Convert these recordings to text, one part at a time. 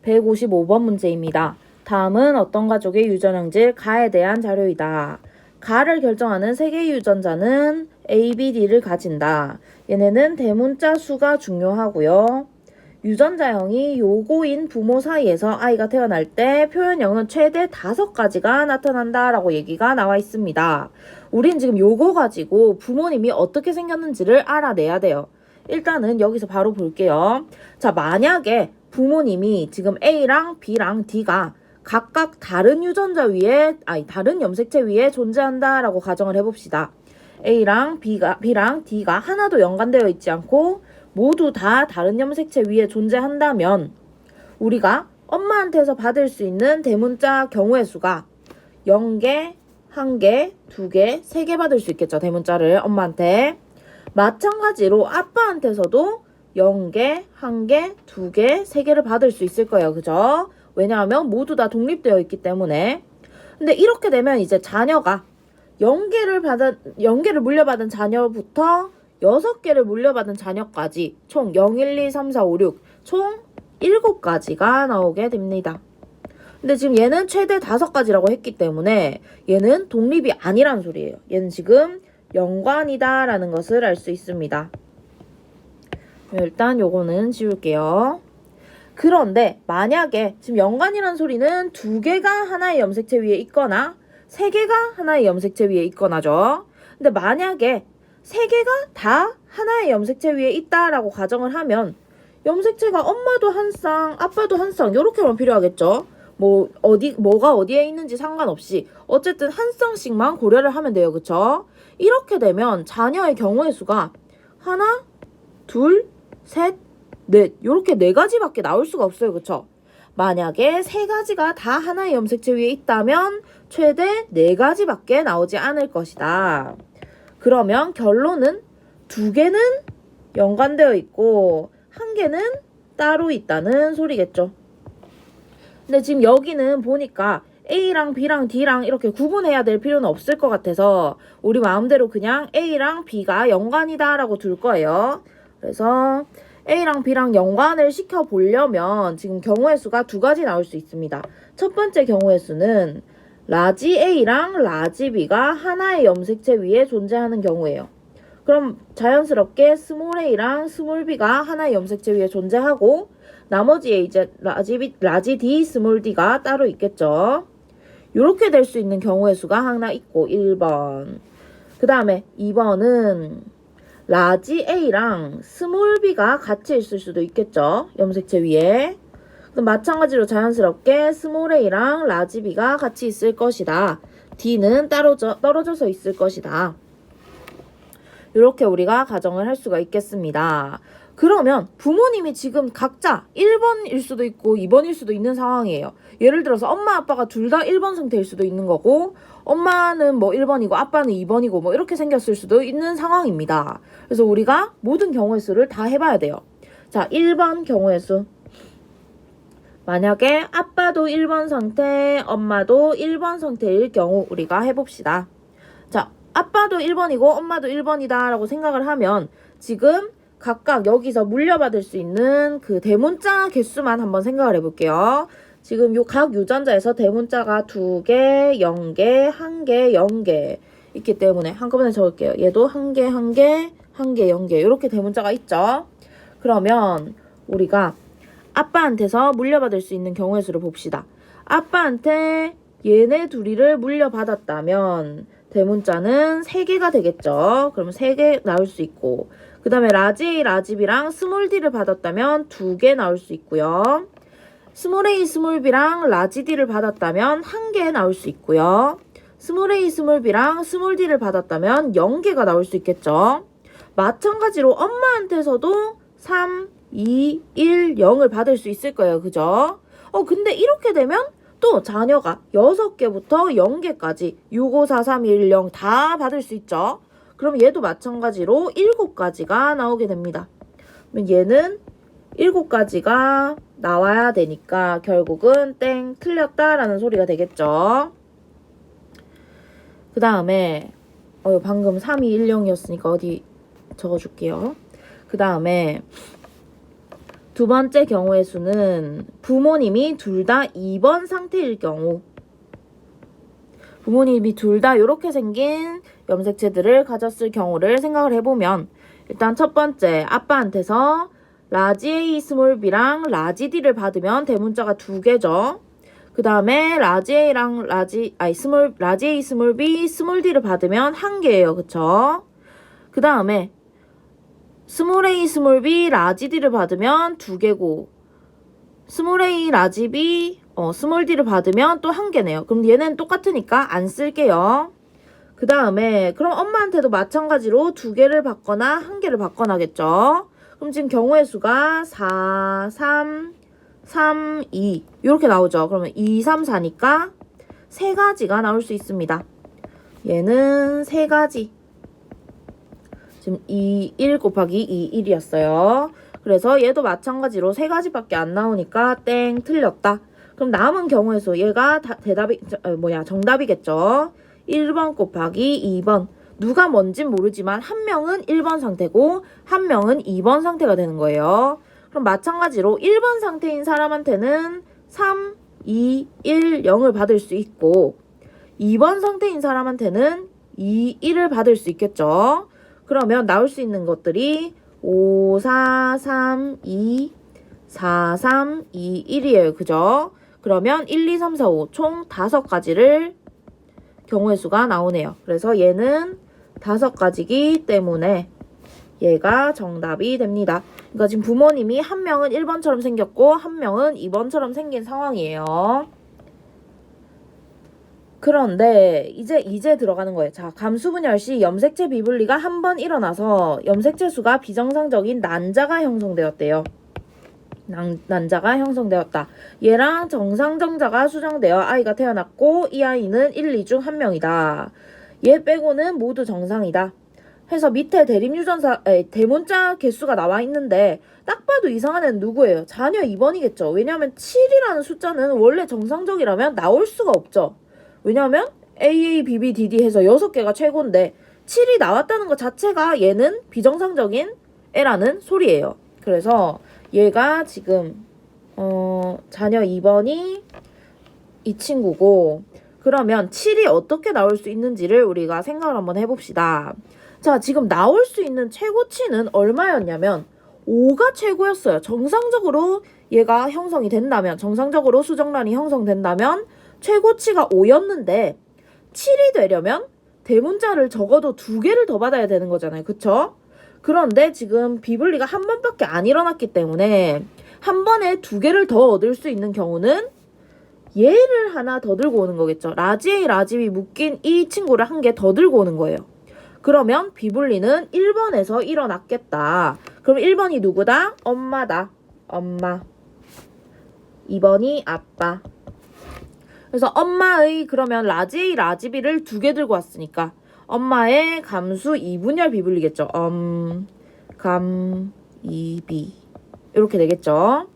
155번 문제입니다. 다음은 어떤 가족의 유전형질 가에 대한 자료이다. 가를 결정하는 세 개의 유전자는 A, B, D를 가진다. 얘네는 대문자 수가 중요하고요. 유전자형이 요고인 부모 사이에서 아이가 태어날 때 표현형은 최대 5가지가 나타난다 라고 얘기가 나와 있습니다. 우린 지금 요거 가지고 부모님이 어떻게 생겼는지를 알아내야 돼요. 일단은 여기서 바로 볼게요. 자, 만약에 부모님이 지금 A랑 B랑 D가 각각 다른 유전자 위에, 다른 염색체 위에 존재한다 라고 가정을 해봅시다. A랑 B랑 D가 하나도 연관되어 있지 않고 모두 다 다른 염색체 위에 존재한다면 우리가 엄마한테서 받을 수 있는 대문자 경우의 수가 0개, 1개, 2개, 3개 받을 수 있겠죠. 대문자를 엄마한테. 마찬가지로 아빠한테서도 0개, 1개, 2개, 3개를 받을 수 있을 거예요. 그죠? 왜냐하면 모두 다 독립되어 있기 때문에. 근데 이렇게 되면 이제 자녀가 0개를 물려받은 자녀부터 6개를 물려받은 자녀까지 총 0, 1, 2, 3, 4, 5, 6 총 7가지가 나오게 됩니다. 근데 지금 얘는 최대 5가지라고 했기 때문에 얘는 독립이 아니란 소리예요. 얘는 지금 연관이다 라는 것을 알 수 있습니다. 일단 요거는 지울게요. 그런데 만약에 지금 연관이라는 소리는 2개가 하나의 염색체 위에 있거나 3개가 하나의 염색체 위에 있거나죠. 근데 만약에 3개가 다 하나의 염색체 위에 있다라고 가정을 하면 염색체가 엄마도 한 쌍, 아빠도 한 쌍 요렇게만 필요하겠죠. 뭐가 어디에 있는지 상관없이 어쨌든 한 쌍씩만 고려를 하면 돼요. 그쵸? 이렇게 되면 자녀의 경우의 수가 하나, 둘, 셋, 넷 요렇게 4가지밖에 나올 수가 없어요. 그쵸? 만약에 3가지가 다 하나의 염색체 위에 있다면 최대 4가지밖에 나오지 않을 것이다. 그러면 결론은 2개는 연관되어 있고 1개는 따로 있다는 소리겠죠. 근데 지금 여기는 보니까 A랑 B랑 D랑 이렇게 구분해야 될 필요는 없을 것 같아서 우리 마음대로 그냥 A랑 B가 연관이다 라고 둘 거예요. 그래서 A랑 B랑 연관을 시켜보려면 지금 경우의 수가 2가지 나올 수 있습니다. 첫 번째 경우의 수는 라지 A랑 라지 B가 하나의 염색체 위에 존재하는 경우예요. 그럼 자연스럽게 스몰 A랑 스몰 B가 하나의 염색체 위에 존재하고 나머지에 이제 라지 D, 스몰 D가 따로 있겠죠. 이렇게 될 수 있는 경우의 수가 하나 있고 1번. 그 다음에 2번은 라지 A랑 스몰 B가 같이 있을 수도 있겠죠. 염색체 위에. 마찬가지로 자연스럽게 스몰 A랑 라지 B가 같이 있을 것이다. D는 떨어져서 있을 것이다. 이렇게 우리가 가정을 할 수가 있겠습니다. 그러면 부모님이 지금 각자 1번일 수도 있고 2번일 수도 있는 상황이에요. 예를 들어서 엄마 아빠가 둘 다 1번 상태일 수도 있는 거고 엄마는 뭐 1번이고 아빠는 2번이고 뭐 이렇게 생겼을 수도 있는 상황입니다. 그래서 우리가 모든 경우의 수를 다 해봐야 돼요. 자, 1번 경우의 수. 만약에 아빠도 1번 상태, 엄마도 1번 상태일 경우 우리가 해봅시다. 자, 아빠도 1번이고 엄마도 1번이다 라고 생각을 하면 지금 각각 여기서 물려받을 수 있는 그 대문자 개수만 한번 생각을 해볼게요. 지금 요 각 유전자에서 대문자가 2개, 0개, 1개, 0개 있기 때문에 한꺼번에 적을게요. 얘도 1개, 1개, 1개, 0개 이렇게 대문자가 있죠. 그러면 우리가 아빠한테서 물려받을 수 있는 경우의 수를 봅시다. 아빠한테 얘네 둘이를 물려받았다면 대문자는 3개가 되겠죠. 그럼 3개 나올 수 있고 그 다음에 라지 A, 라지 B랑 스몰 D를 받았다면 2개 나올 수 있고요. 스몰 A, 스몰 B랑 라지 D를 받았다면 1개 나올 수 있고요. 스몰 A, 스몰 B랑 스몰 D를 받았다면 0개가 나올 수 있겠죠. 마찬가지로 엄마한테서도 3, 2, 1, 0을 받을 수 있을 거예요. 그죠? 근데 이렇게 되면 또 자녀가 6개부터 0개까지 6, 5, 4, 3, 1, 0 다 받을 수 있죠. 그럼 얘도 마찬가지로 7가지가 나오게 됩니다. 그럼 얘는 7가지가 나와야 되니까 결국은 땡 틀렸다라는 소리가 되겠죠. 그 다음에 방금 3, 2, 1, 0이었으니까 어디 적어줄게요. 그 다음에 두 번째 경우의 수는 부모님이 둘 다 2번 상태일 경우, 부모님이 둘 다 이렇게 생긴 염색체들을 가졌을 경우를 생각을 해보면, 일단 첫 번째, 아빠한테서 라지 A 스몰 B랑 라지 D를 받으면 대문자가 두 개죠. 그 다음에 라지 A랑 라지 A 스몰 B 스몰 D를 받으면 한 개예요. 그쵸? 그 다음에 스몰 A 스몰 B 라지 D를 받으면 두 개고, 스몰 A 라지 B 스몰 D를 받으면 또 한 개네요. 그럼 얘는 똑같으니까 안 쓸게요. 그 다음에 그럼 엄마한테도 마찬가지로 두 개를 받거나 한 개를 받거나 하겠죠. 그럼 지금 경우의 수가 4, 3, 3, 2 이렇게 나오죠. 그러면 2, 3, 4니까 세 가지가 나올 수 있습니다. 얘는 세 가지. 지금 2, 1 곱하기 2, 1이었어요. 그래서 얘도 마찬가지로 세 가지밖에 안 나오니까 땡, 틀렸다. 그럼 남은 경우의 수, 얘가 정답이겠죠. 1번 곱하기 2번. 누가 뭔진 모르지만 한 명은 1번 상태고 한 명은 2번 상태가 되는 거예요. 그럼 마찬가지로 1번 상태인 사람한테는 3, 2, 1, 0을 받을 수 있고 2번 상태인 사람한테는 2, 1을 받을 수 있겠죠. 그러면 나올 수 있는 것들이 5, 4, 3, 2, 4, 3, 2, 1이에요. 그죠? 그러면 1, 2, 3, 4, 5 총 5가지를 경우의 수가 나오네요. 그래서 얘는 5가지이기 때문에 얘가 정답이 됩니다. 그러니까 지금 부모님이 한 명은 1번처럼 생겼고 한 명은 2번처럼 생긴 상황이에요. 그런데 이제 들어가는 거예요. 자, 감수분열 시 염색체 비분리가 한 번 일어나서 염색체 수가 비정상적인 난자가 형성되었대요. 난자가 형성되었다. 얘랑 정상정자가 수정되어 아이가 태어났고 이 아이는 1, 2 중 한 명이다. 얘 빼고는 모두 정상이다. 해서 밑에 대문자 개수가 나와 있는데 딱 봐도 이상한 애는 누구예요? 자녀 2번이겠죠. 왜냐하면 7이라는 숫자는 원래 정상적이라면 나올 수가 없죠. 왜냐하면 AA, BB, DD 해서 6개가 최고인데 7이 나왔다는 것 자체가 얘는 비정상적인 애라는 소리예요. 그래서 얘가 지금 자녀 2번이 이 친구고, 그러면 7이 어떻게 나올 수 있는지를 우리가 생각을 한번 해봅시다. 자, 지금 나올 수 있는 최고치는 얼마였냐면 5가 최고였어요. 정상적으로 얘가 형성이 된다면, 정상적으로 수정란이 형성된다면 최고치가 5였는데 7이 되려면 대문자를 적어도 2개를 더 받아야 되는 거잖아요. 그쵸? 그런데 지금 비분리가 한 번밖에 안 일어났기 때문에 한 번에 2개를 더 얻을 수 있는 경우는 얘를 하나 더 들고 오는 거겠죠. 라지 A, 라지 B 묶인 이 친구를 한 개 더 들고 오는 거예요. 그러면 비분리는 1번에서 일어났겠다. 그럼 1번이 누구다? 엄마다. 엄마. 2번이 아빠. 그래서 엄마의 그러면 라지 A, 라지 B를 2개 들고 왔으니까 엄마의 감수 2분열 비분리겠죠. 감, 2비 이렇게 되겠죠.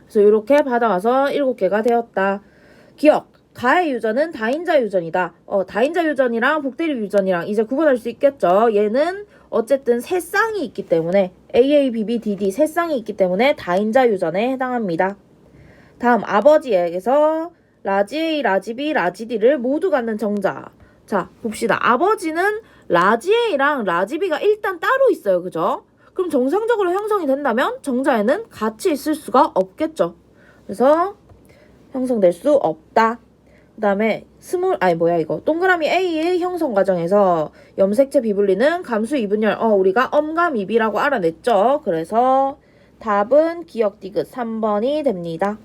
그래서 이렇게 받아와서 7개가 되었다. 기억! 가의 유전은 다인자 유전이다. 다인자 유전이랑 복대리 유전이랑 이제 구분할 수 있겠죠. 얘는 어쨌든 세 쌍이 있기 때문에 AA, BB, DD 세 쌍이 있기 때문에 다인자 유전에 해당합니다. 다음 아버지에게서 라지 A, 라지 B, 라지 D를 모두 갖는 정자. 자, 봅시다. 아버지는 라지 A랑 라지 B가 일단 따로 있어요. 그죠? 그럼 정상적으로 형성이 된다면 정자에는 같이 있을 수가 없겠죠. 그래서 형성될 수 없다. 그 다음에 동그라미 A의 형성 과정에서 염색체 비분리는 감수 2분열, 우리가 엄감 2비라고 알아냈죠. 그래서 답은 기억 디귿 3번이 됩니다.